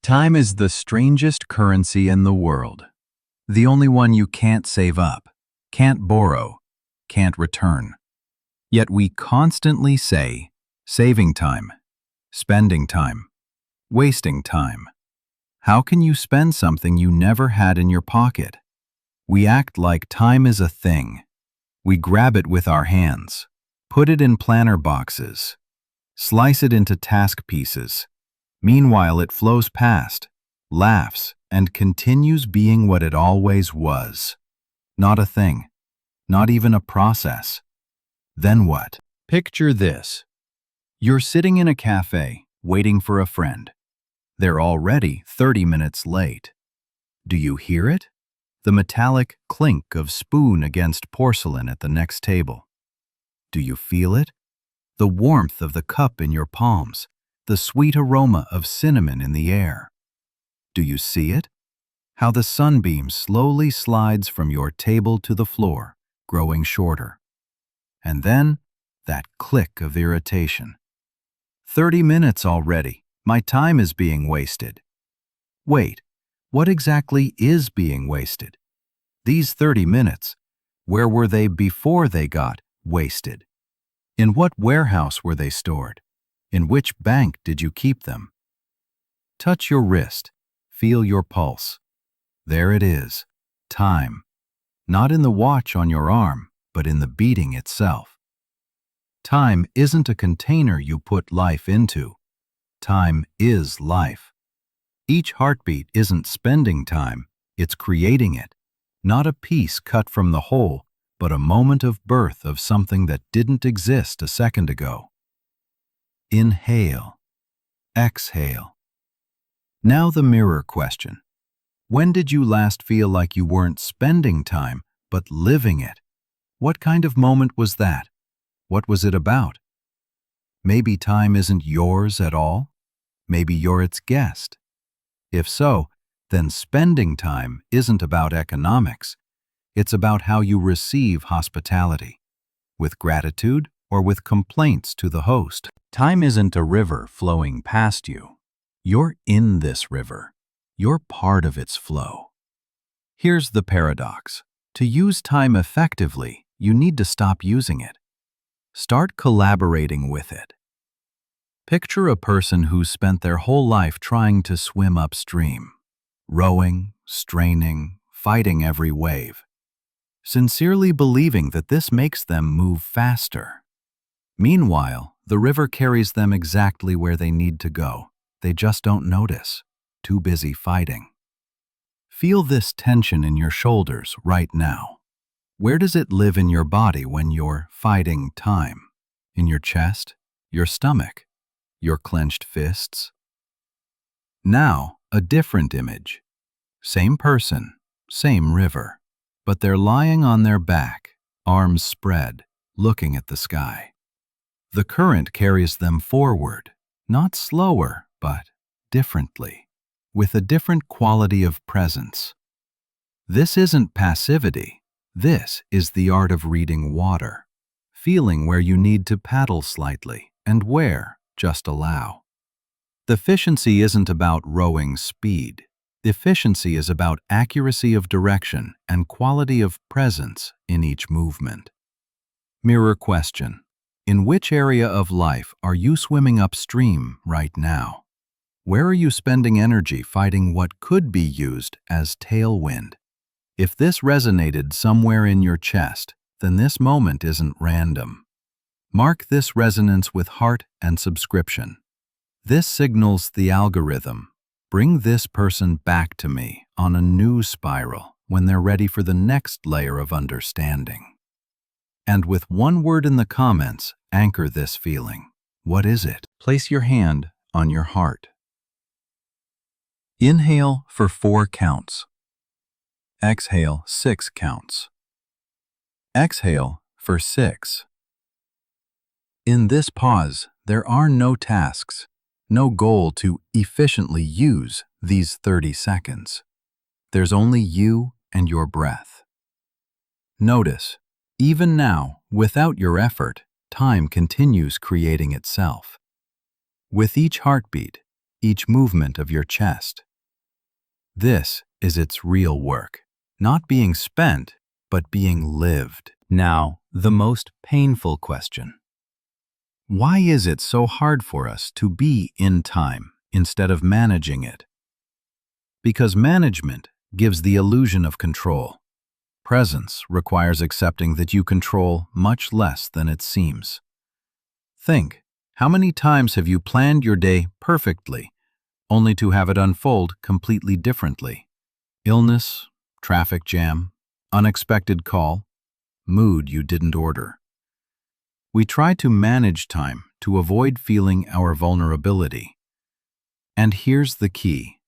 Time is the strangest currency in the world. The only one you can't save up, can't borrow, can't return. Yet we constantly say, saving time, spending time, wasting time. How can you spend something you never had in your pocket? We act like time is a thing. We grab it with our hands, put it in planner boxes, slice it into task pieces. Meanwhile, it flows past, laughs, and continues being what it always was. Not a thing, not even a process. Then what? Picture this. You're sitting in a cafe, waiting for a friend. They're already 30 minutes late. Do you hear it? The metallic clink of spoon against porcelain at the next table. Do you feel it? The warmth of the cup in your palms, the sweet aroma of cinnamon in the air. Do you see it? How the sunbeam slowly slides from your table to the floor, growing shorter. And then, that click of irritation. 30 minutes already. My time is being wasted. Wait, what exactly is being wasted? These 30 minutes, where were they before they got wasted? In what warehouse were they stored? In which bank did you keep them? Touch your wrist, feel your pulse. There it is, time. Not in the watch on your arm, but in the beating itself. Time isn't a container you put life into. Time is life. Each heartbeat isn't spending time, it's creating it. Not a piece cut from the whole, but a moment of birth of something that didn't exist a second ago. Inhale. Exhale. Now the mirror question. When did you last feel like you weren't spending time, but living it? What kind of moment was that? What was it about? Maybe time isn't yours at all? Maybe you're its guest. If so, then spending time isn't about economics. It's about how you receive hospitality. With gratitude or with complaints to the host. Time isn't a river flowing past you. You're in this river. You're part of its flow. Here's the paradox. To use time effectively, you need to stop using it. Start collaborating with it. Picture a person who's spent their whole life trying to swim upstream, rowing, straining, fighting every wave, sincerely believing that this makes them move faster. Meanwhile, the river carries them exactly where they need to go. They just don't notice, too busy fighting. Feel this tension in your shoulders right now. Where does it live in your body when you're fighting time? In your chest? Your stomach? Your clenched fists? Now, a different image. Same person, same river, but they're lying on their back, arms spread, looking at the sky. The current carries them forward, not slower, but differently, with a different quality of presence. This isn't passivity. This is the art of reading water, feeling where you need to paddle slightly and where just allow. The efficiency isn't about rowing speed. The efficiency is about accuracy of direction and quality of presence in each movement. Mirror question. In which area of life are you swimming upstream right now? Where are you spending energy fighting what could be used as tailwind? If this resonated somewhere in your chest, then this moment isn't random. Mark this resonance with heart and subscription. This signals the algorithm. Bring this person back to me on a new spiral when they're ready for the next layer of understanding. And with one word in the comments, anchor this feeling. What is it? Place your hand on your heart. Inhale for 4 counts. Exhale 6 counts. Exhale for 6. In this pause, there are no tasks, no goal to efficiently use these 30 seconds. There's only you and your breath. Notice, even now, without your effort, time continues creating itself. With each heartbeat, each movement of your chest. This is its real work, not being spent, but being lived. Now, the most painful question. Why is it so hard for us to be in time instead of managing it? Because management gives the illusion of control. Presence requires accepting that you control much less than it seems. Think, how many times have you planned your day perfectly, only to have it unfold completely differently? Illness, traffic jam, unexpected call, mood you didn't order. We try to manage time to avoid feeling our vulnerability. And here's the key.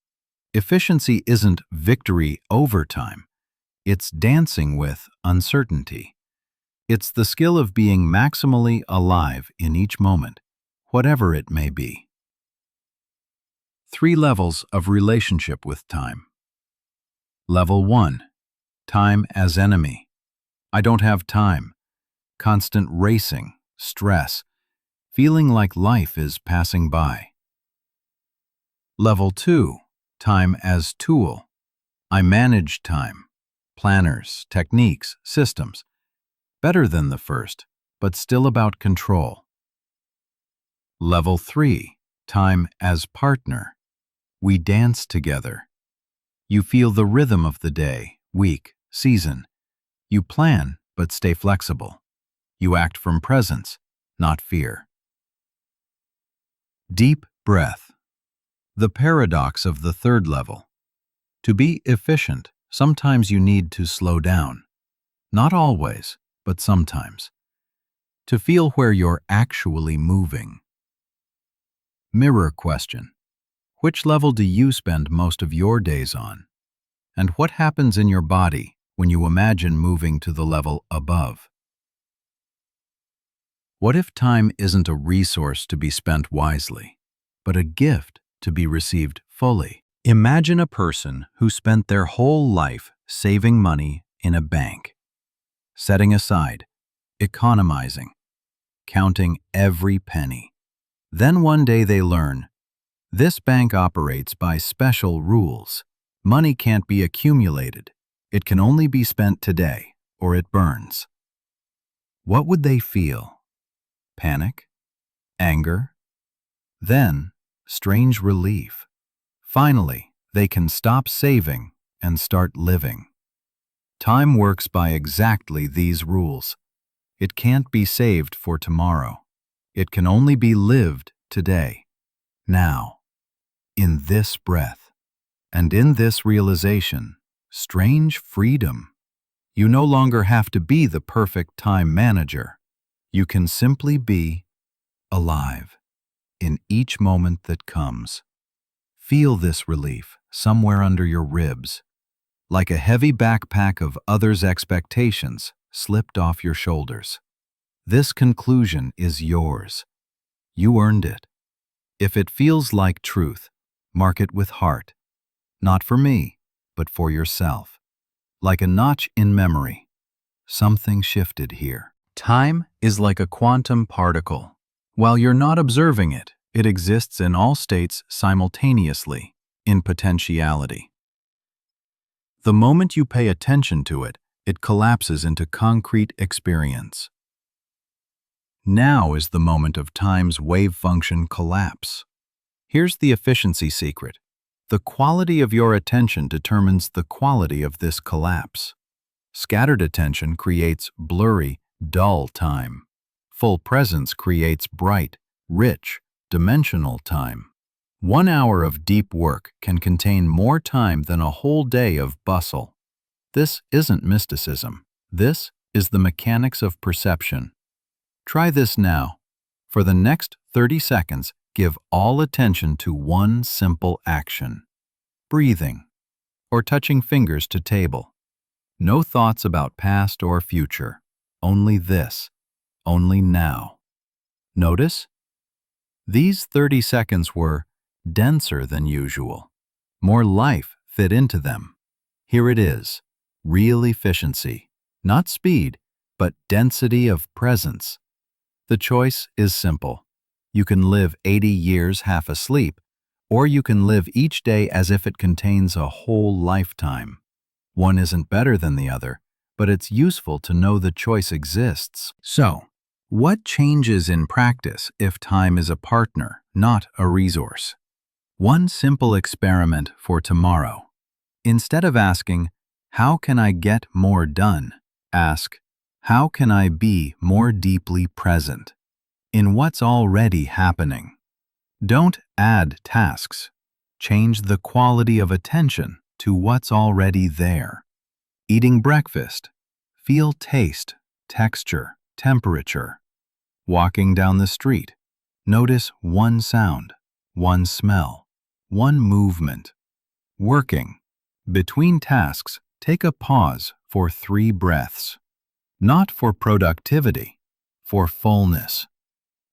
Efficiency isn't victory over time. It's dancing with uncertainty. It's the skill of being maximally alive in each moment, whatever it may be. 3 levels of relationship with time. Level 1. Time as enemy. I don't have time. Constant racing, stress, feeling like life is passing by. Level 2. Time as tool. I manage time. Planners, techniques, systems. Better than the first, but still about control. Level 3. Time as partner. We dance together. You feel the rhythm of the day, week, season. You plan, but stay flexible. You act from presence, not fear. Deep breath. The paradox of the 3rd level. To be efficient, sometimes you need to slow down. Not always, but sometimes. To feel where you're actually moving. Mirror question. Which level do you spend most of your days on? And what happens in your body when you imagine moving to the level above? What if time isn't a resource to be spent wisely, but a gift to be received fully? Imagine a person who spent their whole life saving money in a bank, setting aside, economizing, counting every penny. Then one day they learn, this bank operates by special rules. Money can't be accumulated. It can only be spent today, or it burns. What would they feel? Panic? Anger? Then, strange relief. Finally, they can stop saving and start living. Time works by exactly these rules. It can't be saved for tomorrow. It can only be lived today, now, in this breath. And in this realization, strange freedom. You no longer have to be the perfect time manager. You can simply be alive in each moment that comes. Feel this relief somewhere under your ribs, like a heavy backpack of others' expectations slipped off your shoulders. This conclusion is yours. You earned it. If it feels like truth, mark it with heart. Not for me, but for yourself. Like a notch in memory, something shifted here. Time is like a quantum particle. While you're not observing it, it exists in all states simultaneously, in potentiality. The moment you pay attention to it, it collapses into concrete experience. Now is the moment of time's wave function collapse. Here's the efficiency secret. The quality of your attention determines the quality of this collapse. Scattered attention creates blurry, dull time. Full presence creates bright, rich, dimensional time. 1 hour of deep work can contain more time than a whole day of bustle. This isn't mysticism. This is the mechanics of perception. Try this now. For the next 30 seconds, give all attention to one simple action. Breathing, or touching fingers to table. No thoughts about past or future. Only this. Only now. Notice? These 30 seconds were denser than usual. More life fit into them. Here it is. Real efficiency. Not speed, but density of presence. The choice is simple. You can live 80 years half asleep, Or you can live each day as if it contains a whole lifetime. One isn't better than the other, but it's useful to know the choice exists. So, what changes in practice if time is a partner, not a resource? One simple experiment for tomorrow. Instead of asking, "How can I get more done?" ask, "How can I be more deeply present in what's already happening?" Don't add tasks. Change the quality of attention to what's already there. Eating breakfast. Feel taste, texture, temperature. Walking down the street. Notice one sound, one smell, one movement. Working. Between tasks, take a pause for 3 breaths. Not for productivity, for fullness.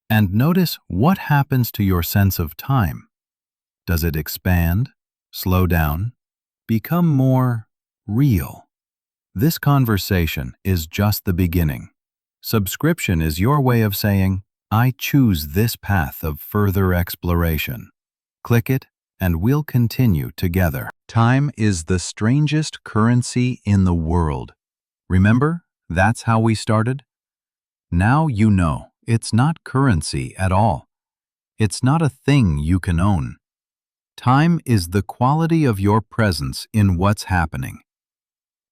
And notice what happens to your sense of time. Does it expand, slow down, become more real? This conversation is just the beginning. Subscription is your way of saying, "I choose this path of further exploration." Click it, and we'll continue together. Time is the strangest currency in the world. Remember, that's how we started? Now you know it's not currency at all. It's not a thing you can own. Time is the quality of your presence in what's happening.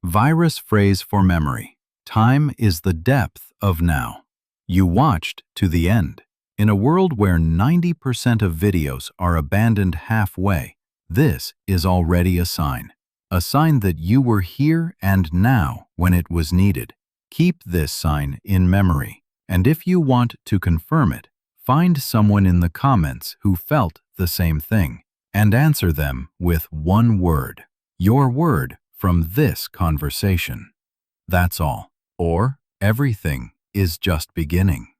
Virus phrase for memory. Time is the depth of now. You watched to the end. In a world where 90% of videos are abandoned halfway, this is already a sign. A sign that you were here and now when it was needed. Keep this sign in memory. And if you want to confirm it, find someone in the comments who felt the same thing and answer them with one word. Your word from this conversation. That's all. Or everything is just beginning.